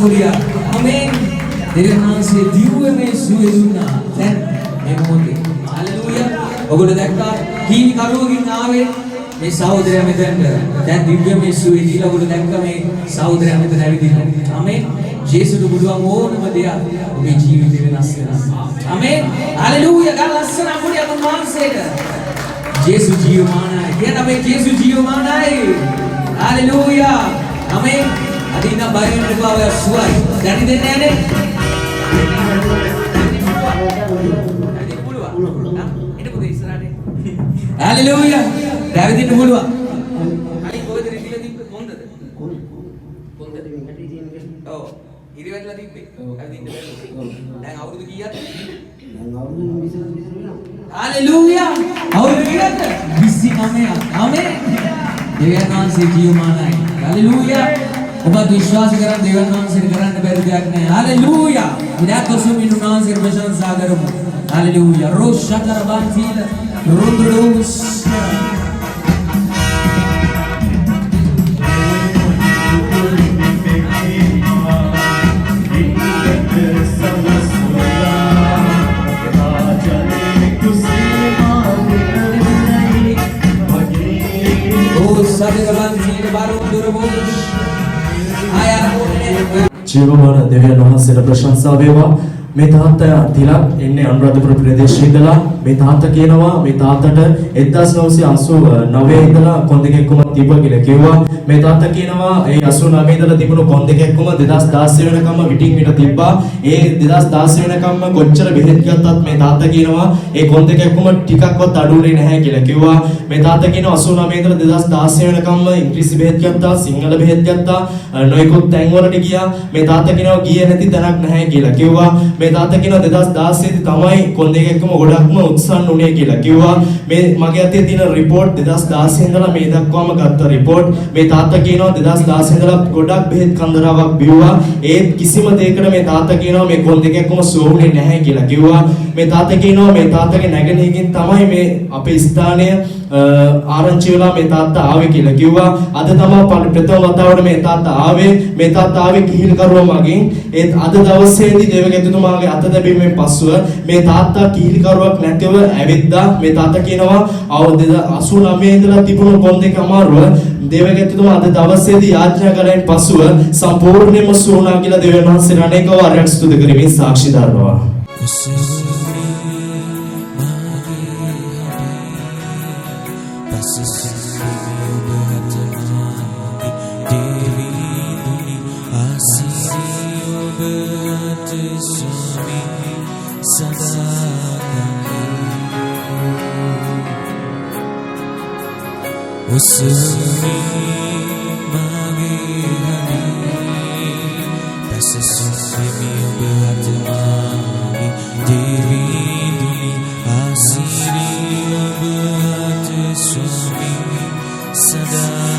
Haleluya. Amin. Dengan nasi diuwe me suwe dunna. Then emote. Haleluya. ඔගොල්ලෝ දැක්කා කීනි කරුවකින් ආවේ මේ සහෝදරයා මෙතෙන්ට. දැන් දිව්‍ය මේ සුවේ දීලා ඔගොල්ලෝ දැක්කා මේ සහෝදරයා මෙතන ඇවිදිනවා. ආමෙන්. ජේසුට පුළුවන් ඕනම දෙයක් ඔබේ ජීවිතේ වෙනස් කරන්න. ආමෙන්. හaleluya. ගල් ලස්සන අපුඩියක් උන්වහන්සේට. ජේසු ජීවමානයි. කියන අපේ ජේසු ජීවමානයි. හaleluya. ආමෙන්. අදින බය වෙන්න එපා ඔය සුවයි. දැනි දෙන්නේ නැනේ. Haleluya. Davidin පුළුවන්. කලින් කොහෙද රිදිලා තිබ්බේ කොන්දද? කොන්දද මෙහෙට ඔව්. ඉරිවැටලා තිබ්බේ. Davidin බැලුවා. දැන් අවුරුදු කීයක්ද? දැන් අවුරුදු 20 වෙනවා. Haleluya. අවුරුදු කීයක්ද? 29ක්. ආමෙන්. දෙවියන් වහන්සේ ජීවමානයි. Haleluya. ඔබත් විශ්වාස කරන් දෙවියන් වහන්සේට කරන්න බැරි දෙයක් නැහැ. Haleluya. විනාක කොසුමින් වහන්සේට ප්‍රශංසා කරමු. Haleluya. රෝෂකර බන්තිල Rundrus. ජීවමාන දෙවියන් වහන්සේට ප්‍රශංසා වේවා. මේ තාත්තා තිලක් එන්නේ අනුරාධපුර ප්‍රදේශයේ ඉඳලා. මේ තාත්තා කියනවා මේ තාත්තට 1989 ඉඳලා කොන් දෙකක්ම තිබ්බා කියලා කිව්වා. මේ තාත්තා කියනවා ඒ 89 ඉඳලා තිබුණු කොන් දෙකක්ම 2016 වෙනකම්ම විටින් විට තිබ්බා. ඒ 2016 වෙනකම්ම කොච්චර බෙහෙත් ගත්තත් මේ තාත්තා කියනවා ඒ කොන් දෙකක්ම ටිකක්වත් අඩුුනේ නැහැ කියලා කිව්වා. මේ තාත්තා කියනවා 89 ඉඳලා 2016 වෙනකම්ම ඉංග්‍රීසි බෙහෙත් ගත්තා, සිංහල බෙහෙත් ගත්තා, නොයෙකුත් තැන්වලට ගියා. මේ තාත්තා කියනවා ගියේ නැති තැනක් නැහැ කියලා කිව්වා. මේ තාත්තා කියනවා 2016 තමයි කොන් දෙකක්ම ගොඩක්ම උත්සන්න උනේ කියලා කිව්වා. මේ මගේ අතේ තියෙන report 2016 ඉඳලා මේ දක්වාම ගත්ත report. මේ තාත්තා කියනවා 2016 ඉඳලා ගොඩක් බෙහෙත් කන්දරාවක් බිව්වා. ඒත් කිසිම දෙයකට මේ තාත්තා කියනවා මේ කොන් දෙකක්ම සෝවුනේ නැහැ කියලා කිව්වා. මේ තාත්තා කියනවා මේ තාත්තගේ නැගණියකින් තමයි මේ අපේ ස්ථානය ආරංචි වෙලා මේ තාත්තා ආවේ කියලා කිව්වා. අද තමයි ප්‍රථම වතාවට මේ තාත්තා ආවේ. මේ තාත්තා ආවේ කිහිල්කරුවා මගින්. ඒත් අද දවසේදී දේවගැතිතුමාගේ අත තැබීමෙන් පස්සුව මේ තාත්තා කිහිල්කරුවක් නැතිව ඇවිද්දා. මේ තාත්තා කියනවා අවුරුදු 89 ඉඳලා තිබුණු කොන් දෙක අමාරුව දේවගැතිතුමා අද දවසේදී යාඥා කළෙන් පසුව සම්පූර්ණයෙන්ම සුවුණා කියලා දෙවියන් වහන්සේ අනේක වාරයක් ස්තුති කරමින් සාක්ෂි දරනවා. Usumi magi hani Pasasumi obat magi Dewi duli asiri obat suami sadar